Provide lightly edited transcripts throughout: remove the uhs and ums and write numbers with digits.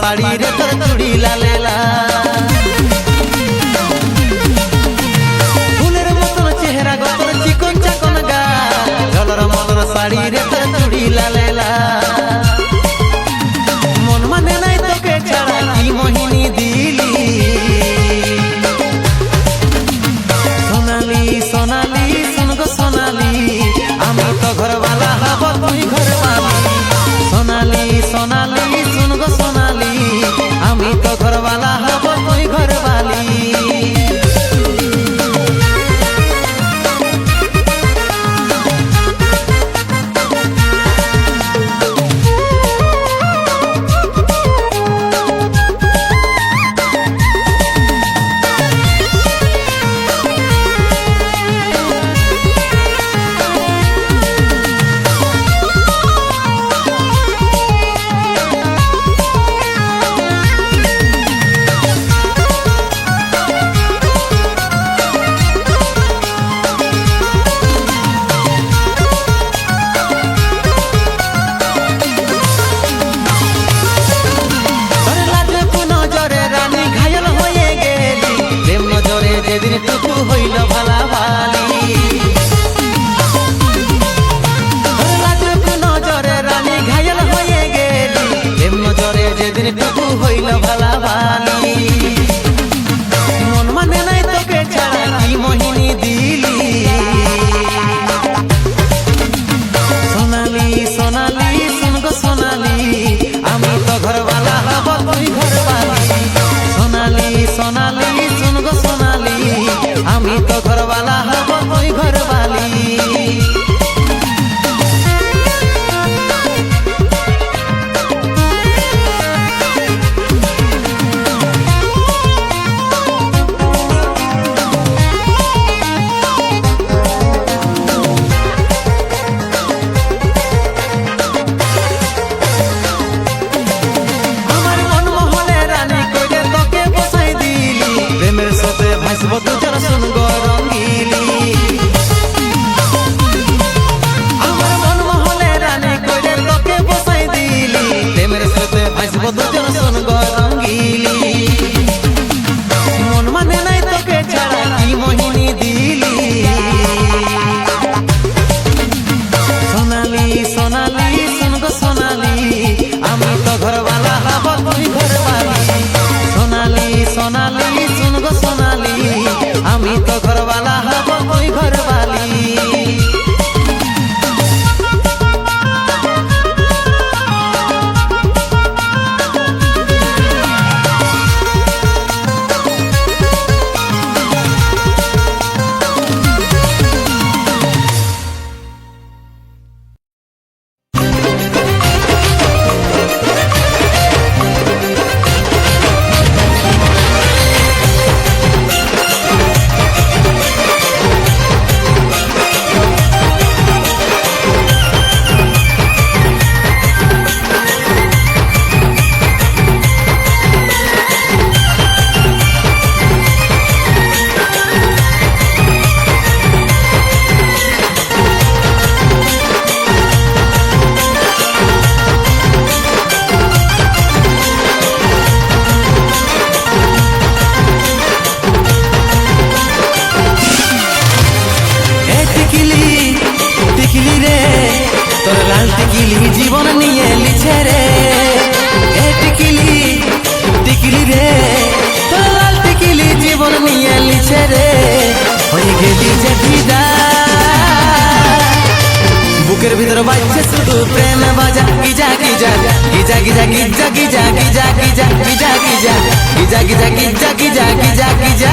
শাড়ি রে তোর চুড়ি লালে লাল ফুলের মতন চেহারা গো তোর চিকন চাকন গাল ঝলর মলর শাড়ি রে তোর চুড়ি লালে লাল মন মানে নাই তোকে ছাড়া কি মোহিনী দিলি সোনালি সোনালি শুন গো সোনালি আমি তো ঘরওয়ালা হব তুই ঘরওয়ালি সোনালি সোনালি শুন গো সোনালি আমি তো ঘরওয়ালা হব তুই ঘরওয়ালি যেদিন টুকু হইল ভালা ভালি নজরে রানী ঘায়ল হয়ে গেলি প্রেম নজরে যেদিন টুকু হইল ভালা ভালি মন মানে নাই তোকে ছাড়া কি মোহিনী দিলি সোনালি সোনালি শুন গো সোনালি আমি তো ঘরওয়ালা হব তুই ঘরওয়ালি সোনালি সোনালি শুন গো সোনালি আমি তো ঘরওয়ালা হব তুই ঘরওয়ালি আমার মন মহলে রানী কইরে তোকে বসাই দিলি প্রেমের সাথে ভাসব তুজার শুন গো রঙ্গিলি আমার মন মহলে রানী কইরে তোকে বসাই দিলি প্রেমের সাথে ভাসব তুজার শুন গো রঙ্গিলি মন মানে নাই তোকে ছাড়া কি মোহিনী দিলি সোনালি সোনালি শুন গো সোনালি আমি তো ঘরওয়ালা হব তুই ঘরওয়ালি সোনালি সোনালি শুন গো সোনালি আমি তো ঘরওয়ালা হব তুই ঘরওয়ালি জীবন নিয়ে লিছে রে টিকিলি টিকিলি রে তোর লাল টিকিলি জীবন নিয়ে লিছে রে হয়ে গেলি যে ভিদা বুকের ভিতর বাজছে শুধু প্রেম বাজা Giza Giza Giza Giza Giza Giza Giza Giza Giza Giza Giza Giza Giza Giza Giza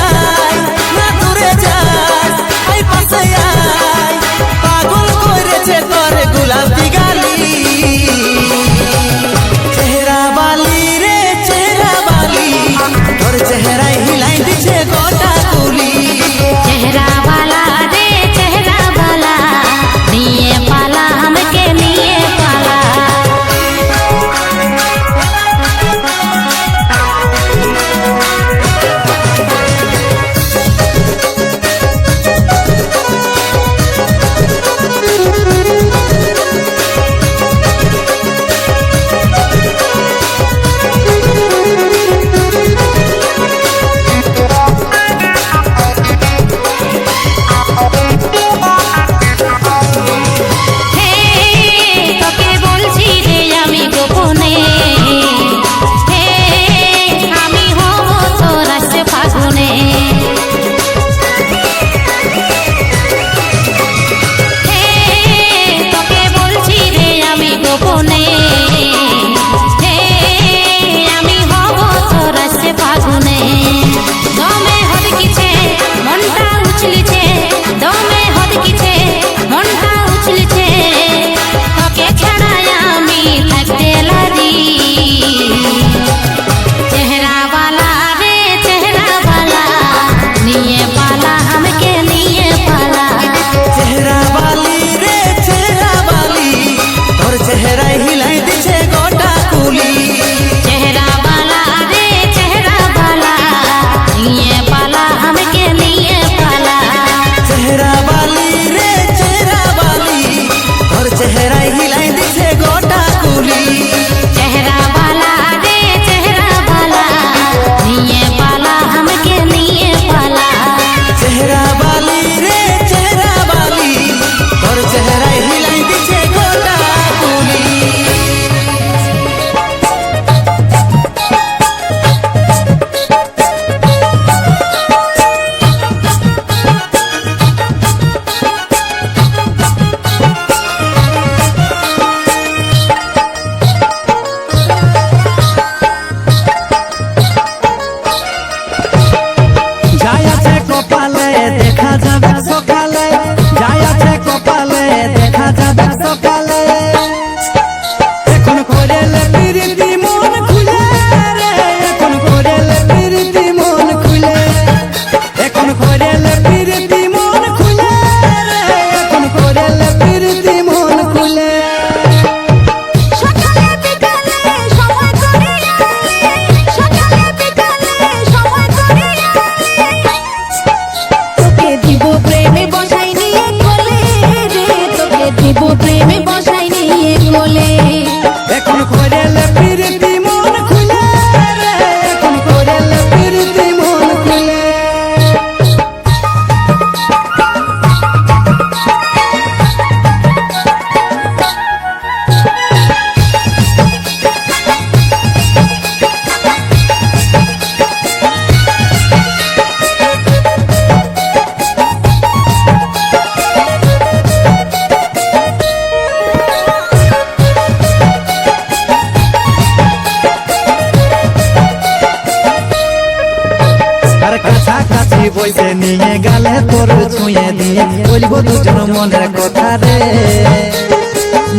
কাছাকাছি বইতে নিয়ে গালে তোর ছুঁয়ে দিয়ে বলবো দুজন মনের কথা রে,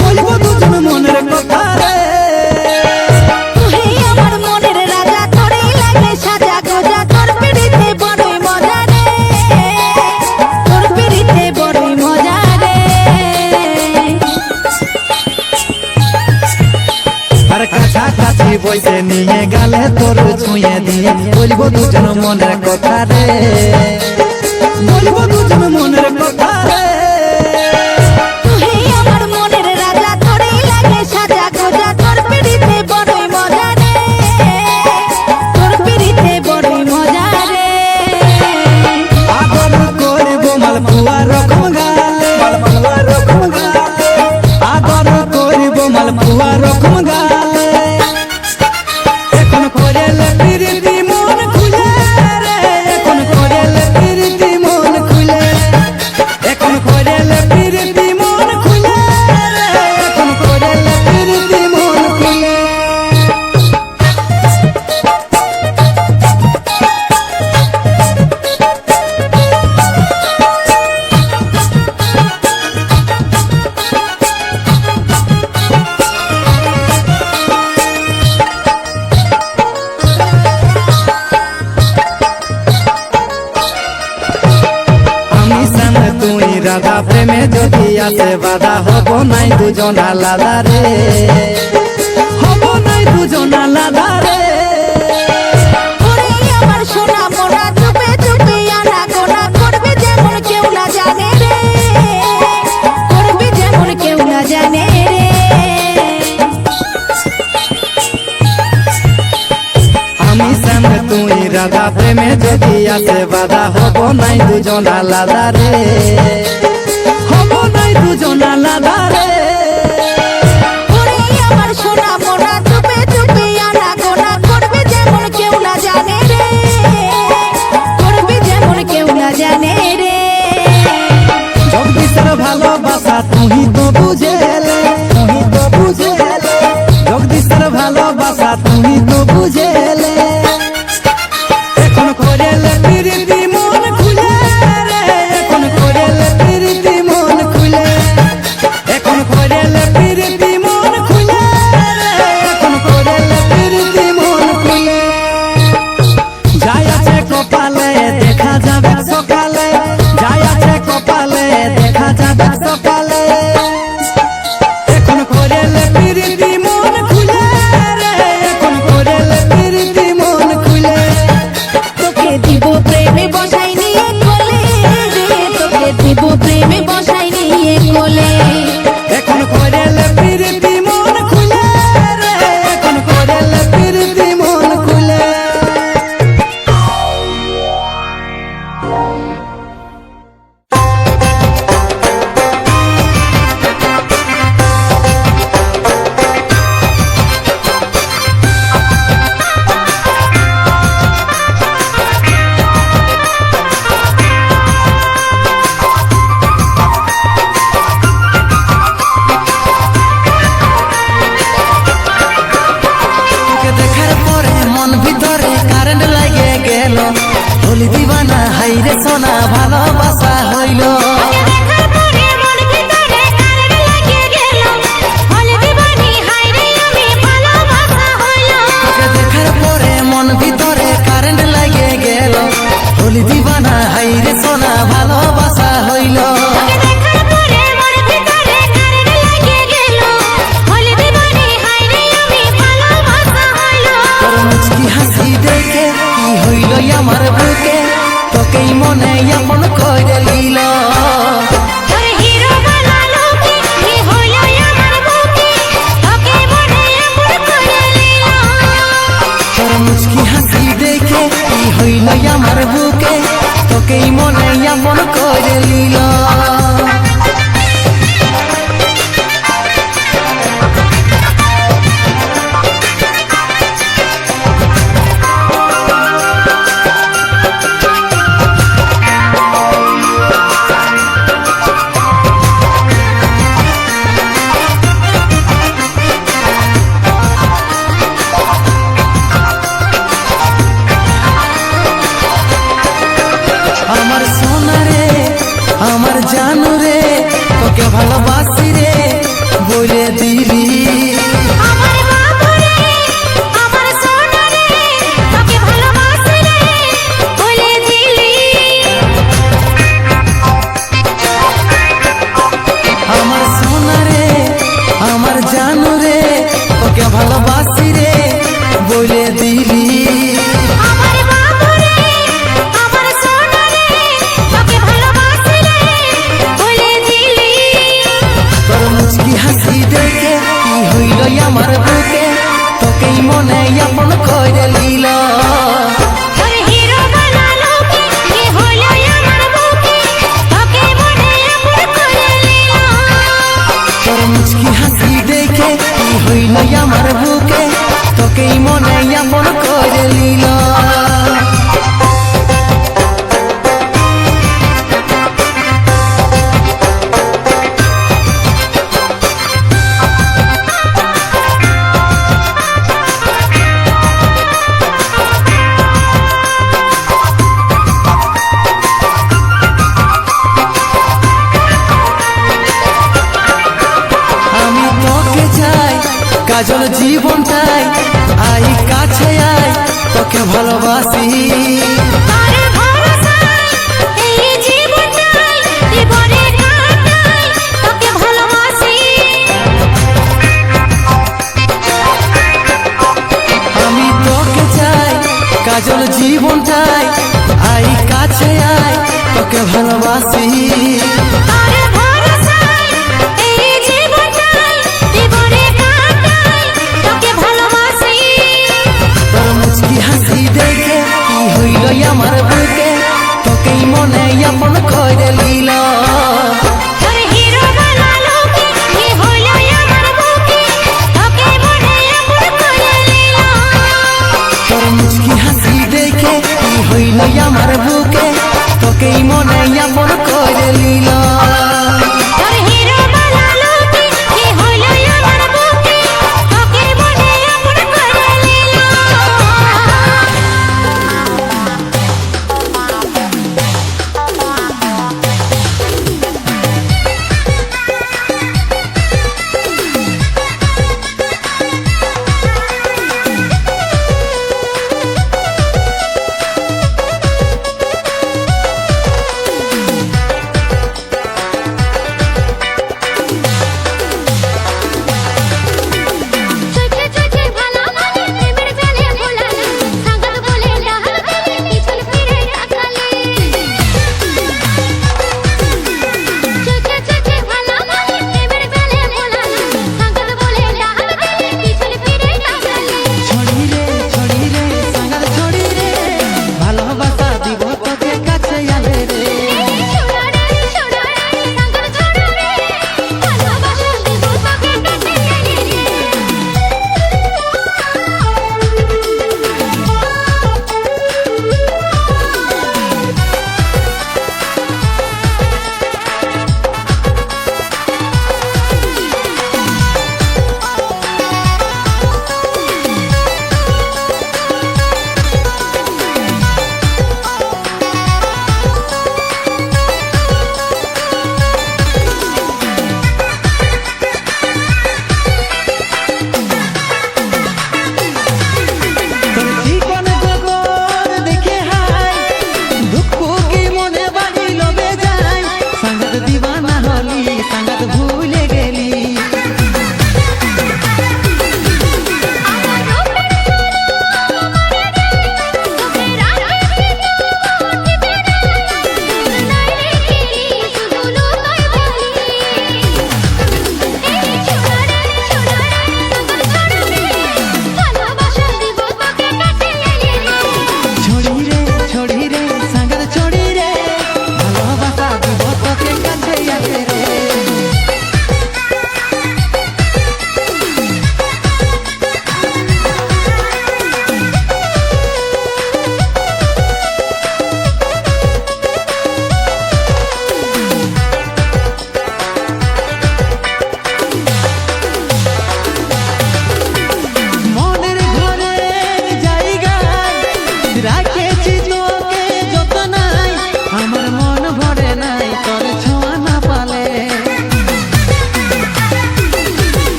বলবো দুজন মনের কথা রে। তুই আমার মনের রাজা, তোরই লাগে সাজা গোজা, তোর পিড়িতে বড়ই মজা রে, তোর পিড়িতে বড়ই মজা রে। আর কাছাকাছি বইতে নিয়ে গালে তোর ছুঁয়ে দিয়ে বলবো দুজন মনের কথা রে, বলবো দুজন মনের কথা রে। তুই আমার মনের রাজা, তোরই লাগে সাজা গোজা, তোর পিড়িতে বড়ই মজা রে, তোর পিড়িতে বড়ই মজা রে। আদর করব মালপুয়া রকম গালে, মালপুয়া রকম গালে, আদর করব মালপুয়া রকম গালে। এখন করেলে প্রীতি মন খুলে রে, এখন করেলে প্রীতি মন খুলে, এখন করেলে প্রীতি মন খুলে রে, এখন করেলে প্রীতি মন খুলে। আমি সামনে তুই রাধা প্রেমে যদি আসে বাধা হব নাই দুজন আলাদা রে, হব নাই দুজন আলাদা রে। ওরে আমার সোনা মোনা, চুপে চুপে আনা গোনা, করবি যেমন কেউ না জানে রে, করবি যেমন কেউ না জানে রে। আমি সামনে তুই রাধা প্রেমে যদি আসে বাধা হব নাই দুজন আলাদা রে, হব নাই দুজন আলাদা রে। ওরে আমার সোনা মোনা, চুপে চুপে আনা গোনা, করবি যেমন কেউ না জানে রে, করবি যেমন কেউ না জানে রে। জগদীশের ভালোবাসা তুই তো বুঝেলে, তুই তো বুঝেলে, জগদীশের ভালোবাসা তুই তো বুঝেলে। এখন করেলে প্রীতি মন খুলে রে, এখন করেলে প্রীতি ভালোবাসি রে বলে দিলি। আমার বাবু রে আমার সোনা রে তোকে ভালোবাসি রে বলে দিলি। তোর মুচকি হাসি দেখে কি হইল আমার বুকে, তোকেই মনে আপন করে নিল। তোর হিরো বানালো কি হলো আমার বুকে তোকে মনে আপন করে নিল। তোর মুচকি হাসি দেখে কি হইল আমার বুকে, তোকেই মনে আপন করে নিল। আমি তোকে চাই কাজল জীবনটাই, আই কাছে আয় তোকে ভালোবাসি। তোর ভরসায় এই জীবনটাই জীবনে কাটাই তোকে ভালোবাসি। আমি তোকে চাই কাজল জীবনটাই, আই কাছে আয় তোকে ভালোবাসি। তোর ভরসায় এই জীবনটাই জীবনে কাটাই তোকে ভালোবাসি। তোর মুচকি হাসি দেখে কি হইল আমার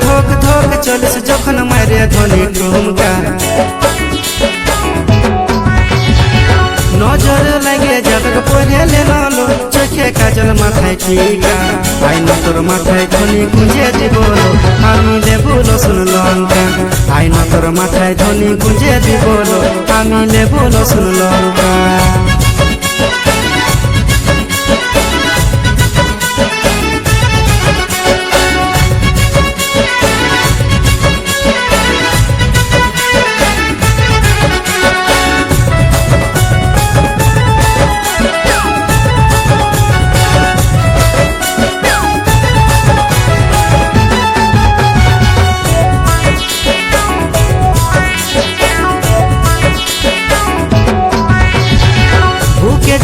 ধোক ধোক চলিস যখন মারে ধনি ঠুমকা নজর লাগে যাবে পড়েলে নলো চোখে কাজল মাথায় টিকা আইনা তোর মাথায় ধনি গুঁজে দিব আমি লেবু রসুন লঙ্কা আইনা তোর মাথায় ধনি গুঁজে দিব আমি লেবু রসুন লঙ্কা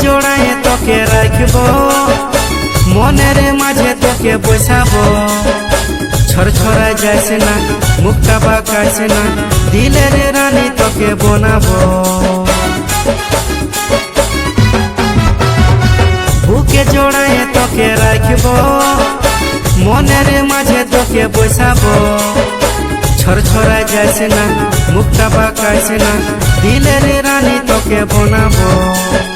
জোড়ায় তোকে রাখব মনের মাঝে তোকে বসাবো ছড়ছড়ায় যাইস না মুখটা বাঁকাইস না দিলের রানী তোকে বানাবো বুকে জোড়ায় তোকে রাখব মনের মাঝে তোকে বসাবো ছড়ছড়ায় যাইস না মুখটা বাঁকাইস না দিলের রানী তোকে বানাবো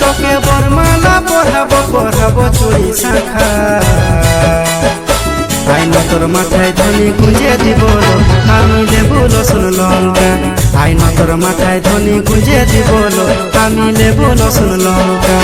তোকে বরমালা পড়াবো পড়াবো চুড়ি শাখা আইনা তোর মাথায় ধনি গুঁজে দিব আমি লেবু রসুন লঙ্কা আইনা তোর মাথায় ধনি গুঁজে দিব আমি লেবু রসুন লঙ্কা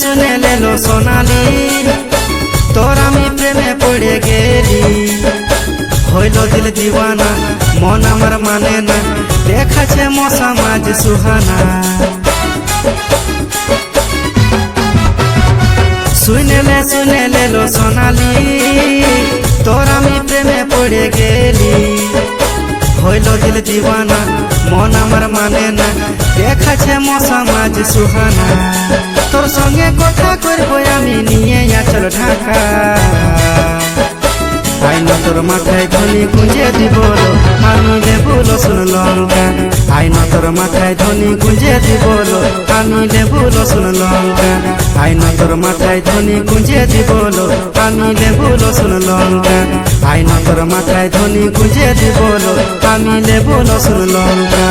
শুনেলে লো সোনালি তোর আমি প্রেমে পড়ে গেলি হইল দিল দিওয়ানা মন আমার মানে না দেখাছে মশা মাঝ সুহানা শুনেলে লো সোনালি তোর আমি প্রেমে পড়ে গেলি হইল দিল দিওয়ানা মন আমার মানে না দেখাছে মশা মাঝ সুহানা তোর সঙ্গে কথা করবো আমি নিয়ে আচল ঢাকা আইনা তোর মাথায় ধনি গুঁজে দিব আমি লেবু রসুন লঙ্কা আইনা তোর মাথায় ধনি গুঁজে দিব আমি লেবু রসুন লঙ্কা আইনা তোর মাথায় ধনি গুঁজে দিব আমি লেবু রসুন লঙ্কা আইনা তোর মাথায় ধনি গুঁজে দিব আমি লেবু রসুন লঙ্কা